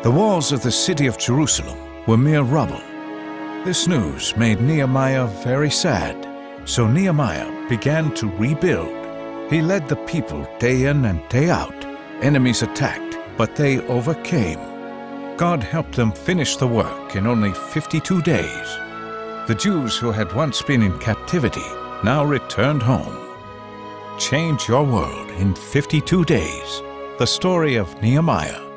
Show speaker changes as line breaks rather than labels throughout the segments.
The walls of the city of Jerusalem were mere rubble. This news made Nehemiah very sad, so Nehemiah began to rebuild. He led the people day in and day out. Enemies attacked, but they overcame. God helped them finish the work in only 52 days. The Jews who had once been in captivity now returned home. Change your world in 52 days. The story of Nehemiah.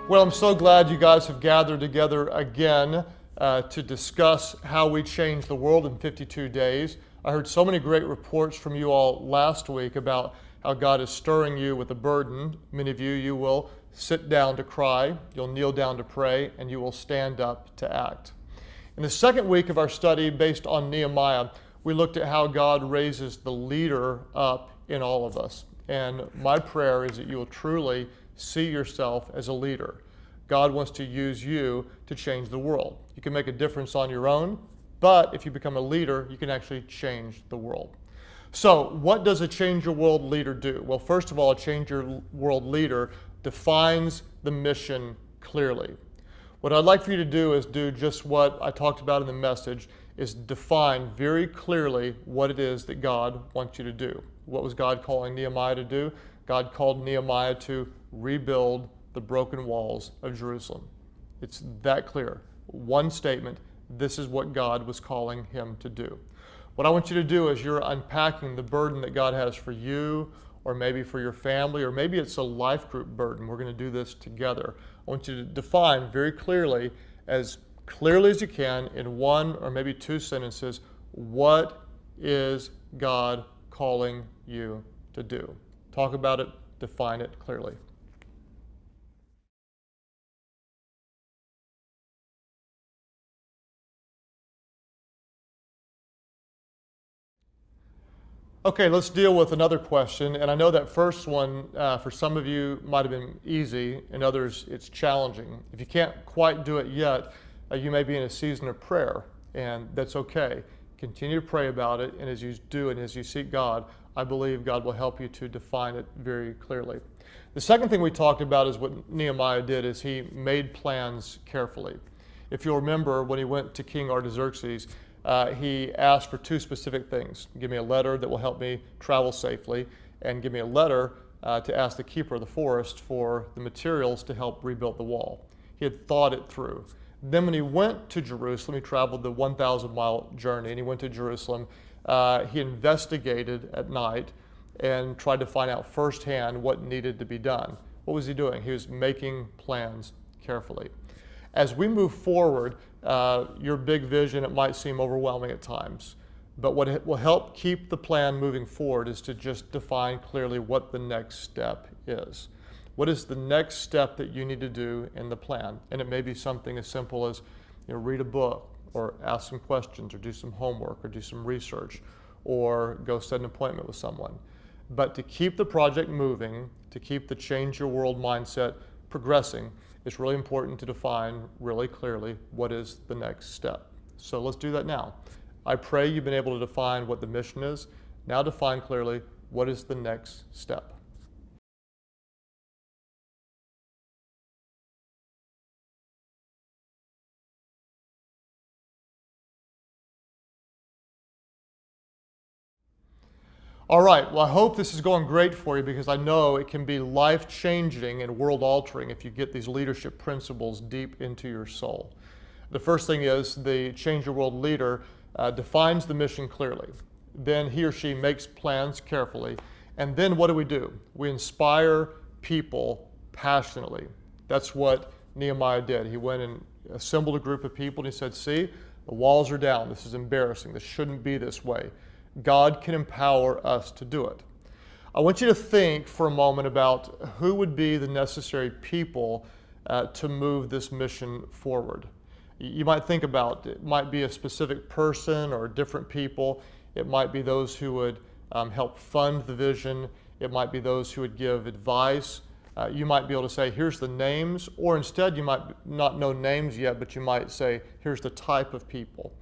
Well, I'm so glad you guys have gathered together again to discuss how we change the world in 52 days. I heard so many great reports from you all last week about how God is stirring you with a burden. Many of you, you will sit down to cry, you'll kneel down to pray, and you will stand up to act. In the second week of our study based on Nehemiah, we looked at how God raises the leader up in all of us. And my prayer is that you will truly see yourself as a leader. God wants to use you to change the world. You can make a difference on your own, but if you become a leader, you can actually change the world. So what does a change your world leader do? Well, first of all, a change your world leader defines the mission clearly. What I'd like for you to do is do just what I talked about in the message, is define very clearly what it is that God wants you to do. What was God calling Nehemiah to do? God called Nehemiah to rebuild the broken walls of Jerusalem. It's that clear. One statement, this is what God was calling him to do. What I want you to do is you're unpacking the burden that God has for you, or maybe for your family, or maybe it's a life group burden. We're going to do this together. I want you to define very clearly as you can in one or maybe two sentences, what is God calling you to do? Talk about it, define it clearly. Okay, let's deal with another question. And I know that first one, for some of you, might have been easy, and others, it's challenging. If you can't quite do it yet, you may be in a season of prayer, and that's okay. Continue to pray about it, and as you do and as you seek God, I believe God will help you to define it very clearly. The second thing we talked about is what Nehemiah did is he made plans carefully. If you'll remember, when he went to King Artaxerxes, he asked for two specific things. Give me a letter that will help me travel safely, and give me a letter to ask the keeper of the forest for the materials to help rebuild the wall. He had thought it through. Then when he went to Jerusalem, he traveled the 1,000-mile journey, and he went to Jerusalem. He investigated at night and tried to find out firsthand what needed to be done. What was he doing? He was making plans carefully. As we move forward, your big vision, it might seem overwhelming at times, but what will help keep the plan moving forward is to just define clearly what the next step is. What is the next step that you need to do in the plan? And it may be something as simple as read a book, or ask some questions, or do some homework, or do some research, or go set an appointment with someone. But to keep the project moving, to keep the change your world mindset progressing, it's really important to define really clearly what is the next step. So let's do that now. I pray you've been able to define what the mission is. Now define clearly what is the next step. All right, well, I hope this is going great for you, because I know it can be life-changing and world-altering if you get these leadership principles deep into your soul. The first thing is the Change Your World leader defines the mission clearly. Then he or she makes plans carefully. And then what do? We inspire people passionately. That's what Nehemiah did. He went and assembled a group of people, and he said, see, the walls are down. This is embarrassing. This shouldn't be this way. God can empower us to do it. I want you to think for a moment about who would be the necessary people to move this mission forward. You might think about, it might be a specific person or different people. It might be those who would help fund the vision. It might be those who would give advice. You might be able to say, here's the names, or instead you might not know names yet, but you might say, here's the type of people.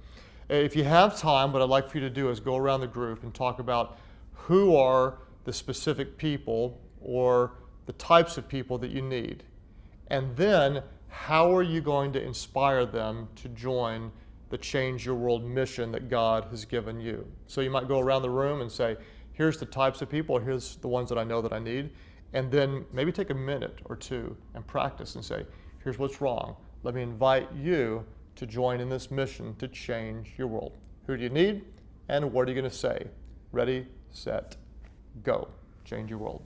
If you have time, what I'd like for you to do is go around the group and talk about who are the specific people or the types of people that you need. And then how are you going to inspire them to join the Change Your World mission that God has given you? So you might go around the room and say, here's the types of people, here's the ones that I know that I need. And then maybe take a minute or two and practice and say, here's what's wrong. Let me invite you to join in this mission to change your world. Who do you need? And what are you going to say? Ready, set, go. Change your world.